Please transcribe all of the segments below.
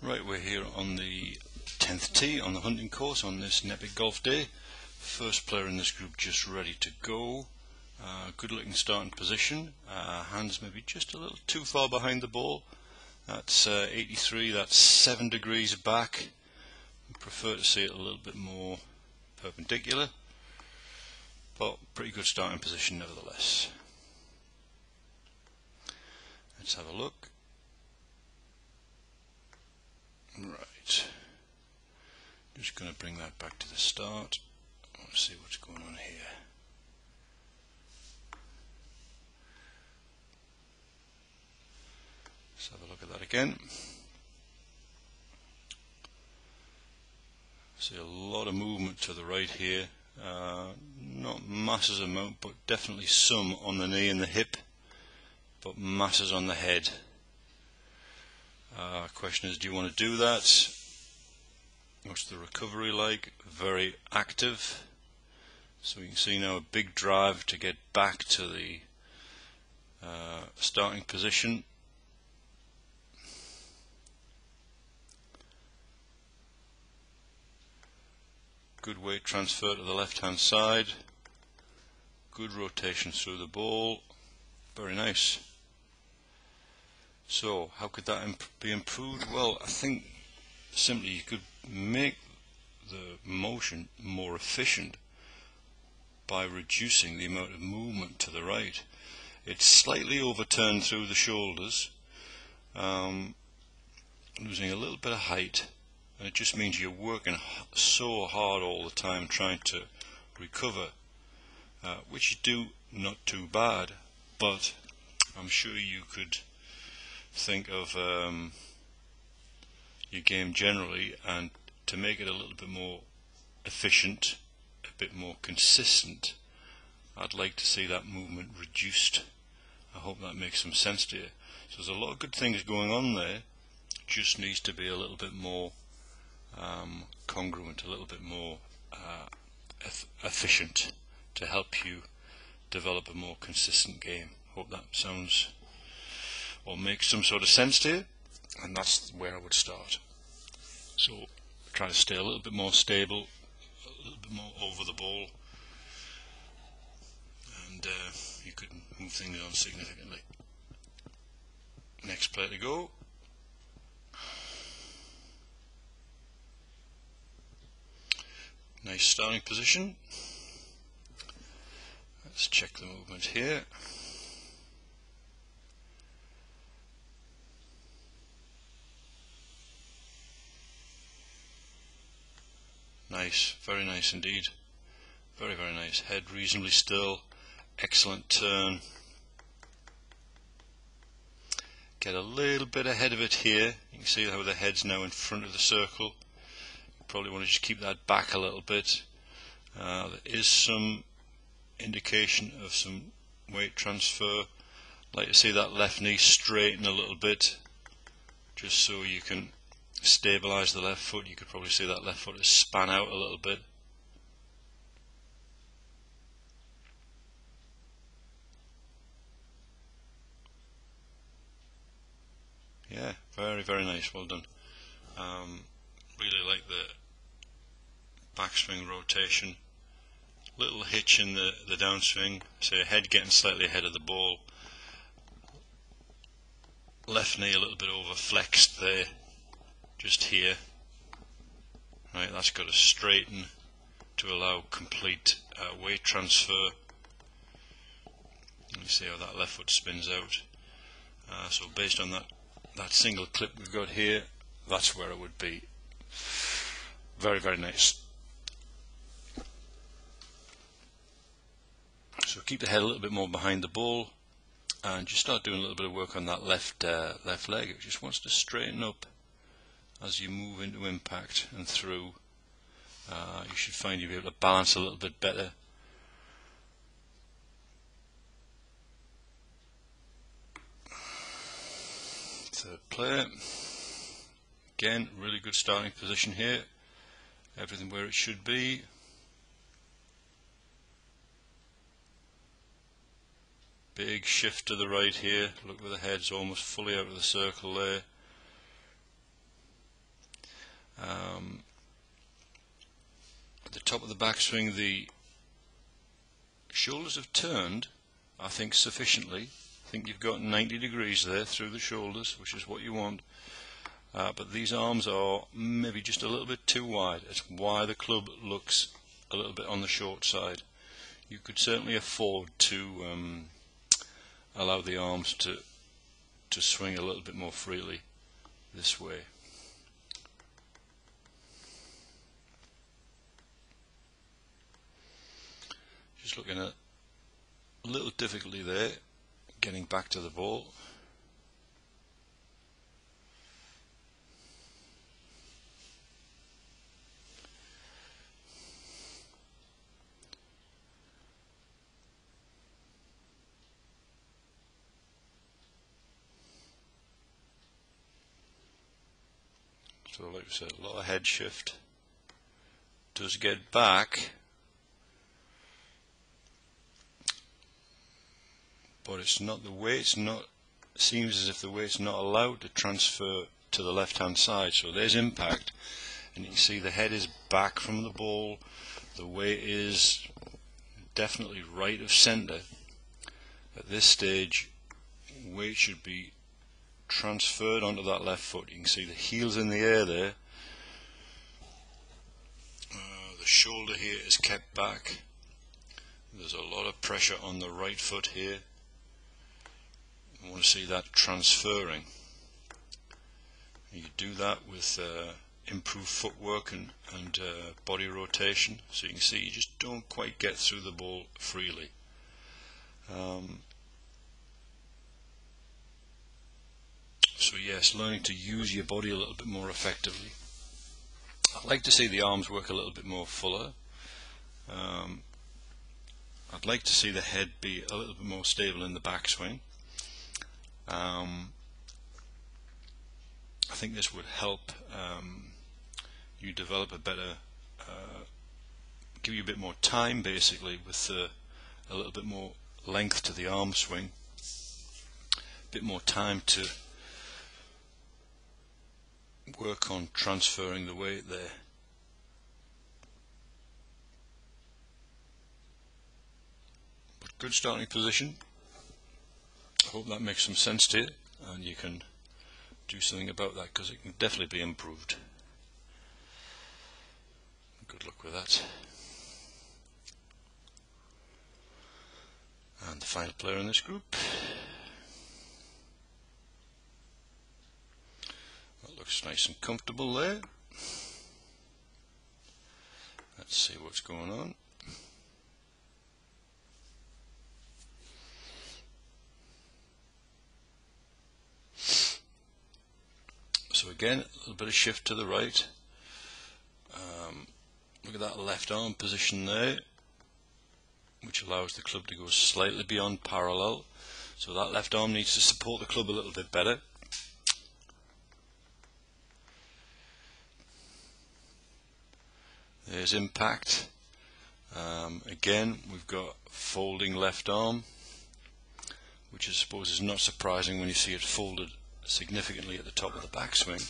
Right, we're here on the 10th tee on the hunting course on this NEPIC golf day. First player in this group just ready to go. Good looking starting position. Hands maybe just a little too far behind the ball. That's 83, that's 7 degrees back. I prefer to see it a little bit more perpendicular, but pretty good starting position nevertheless. Let's have a look. Right, just going to bring that back to the start. I want to see what's going on here. Let's have a look at that again. See a lot of movement to the right here. Not masses amount, but definitely some on the knee and the hip, but masses on the head. Question is, do you want to do that? What's the recovery like? Very active. So you can see now a big drive to get back to the starting position. Good weight transfer to the left hand side. Good rotation through the ball. Very nice. So how could that be improved? Well, I think simply you could make the motion more efficient by reducing the amount of movement to the right. It's slightly overturned through the shoulders, losing a little bit of height, and it just means you're working so hard all the time trying to recover, which you do not too bad, but I'm sure you could think of your game generally, and to make it a little bit more efficient, a bit more consistent, I'd like to see that movement reduced. I hope that makes some sense to you. So there's a lot of good things going on there, just needs to be a little bit more congruent, a little bit more efficient to help you develop a more consistent game. Hope that sounds or makes some sort of sense to you, and that's where I would start. So try to stay a little bit more stable, a little bit more over the ball, and you could move things on significantly. Next player to go. Nice starting position. Let's check the movement here. Nice, very nice indeed. Very, very nice. Head reasonably still. Excellent turn. Get a little bit ahead of it here. You can see how the head's now in front of the circle. You probably want to just keep that back a little bit. There is some indication of some weight transfer. I'd like to see that left knee straighten a little bit, just so you can stabilize the left foot. You could probably see that left foot is span out a little bit. Yeah, very, very nice. Well done. Really like the backswing rotation. Little hitch in the downswing. So your head getting slightly ahead of the ball. Left knee a little bit over flexed there, just here. Right, that's got to straighten to allow complete weight transfer. You see how that left foot spins out. So based on that single clip we've got here, that's where it would be. Very, very nice. So keep the head a little bit more behind the ball, and just start doing a little bit of work on that left leg. It just wants to straighten up as you move into impact and through. You should find you'll be able to balance a little bit better. Third player. Again, really good starting position here. Everything where it should be. Big shift to the right here. Look where the head's almost fully out of the circle there. At the top of the backswing, the shoulders have turned, I think, sufficiently. I think you've got 90 degrees there through the shoulders, which is what you want. But these arms are maybe just a little bit too wide. It's why the club looks a little bit on the short side. You could certainly afford to allow the arms to swing a little bit more freely this way. Just looking at a little difficulty there, getting back to the ball. So like I said, a lot of head shift. Does get back, but it's not the way. It's not. Seems as if the weight's not allowed to transfer to the left-hand side. So there's impact, and you can see the head is back from the ball. The weight is definitely right of center. At this stage, weight should be transferred onto that left foot. You can see the heel's in the air there. The shoulder here is kept back. There's a lot of pressure on the right foot here. I want to see that transferring. You do that with improved footwork and body rotation. So you can see you just don't quite get through the ball freely. So yes, learning to use your body a little bit more effectively. I'd like to see the arms work a little bit more fuller. I'd like to see the head be a little bit more stable in the backswing. I think this would help you develop a better, give you a bit more time basically with a little bit more length to the arm swing, a bit more time to work on transferring the weight there. But good starting position. I hope that makes some sense to you and you can do something about that, because it can definitely be improved. Good luck with that. And the final player in this group. That looks nice and comfortable there. Let's see what's going on. So again, a little bit of shift to the right. Look at that left arm position there, which allows the club to go slightly beyond parallel. So that left arm needs to support the club a little bit better. There's impact. Again, we've got folding left arm, which I suppose is not surprising when you see it folded significantly at the top of the backswing.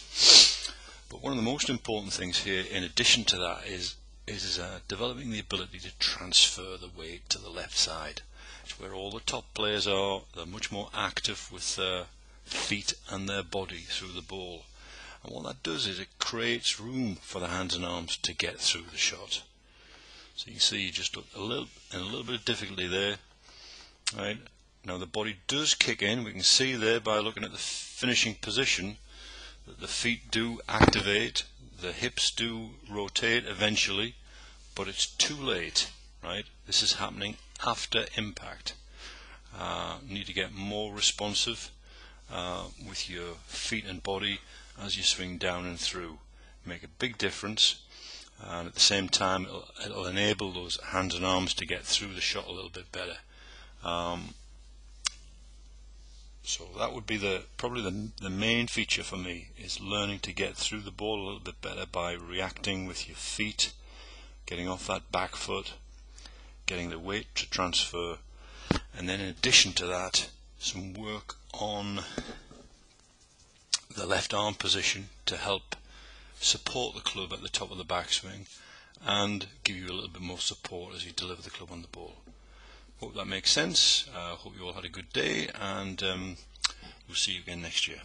But one of the most important things here, in addition to that, is developing the ability to transfer the weight to the left side. It's where all the top players are. They're much more active with their feet and their body through the ball. And what that does is it creates room for the hands and arms to get through the shot. So you can see just a little bit of difficulty there. Right. Now the body does kick in. We can see there by looking at the finishing position that the feet do activate, the hips do rotate eventually, but it's too late. Right. This is happening after impact. You need to get more responsive with your feet and body as you swing down and through. Make a big difference, and at the same time it'll enable those hands and arms to get through the shot a little bit better. So that would be probably the main feature for me, is learning to get through the ball a little bit better by reacting with your feet, getting off that back foot, getting the weight to transfer, and then in addition to that, some work on the left arm position to help support the club at the top of the backswing, and give you a little bit more support as you deliver the club on the ball. Hope that makes sense. Hope you all had a good day, and we'll see you again next year.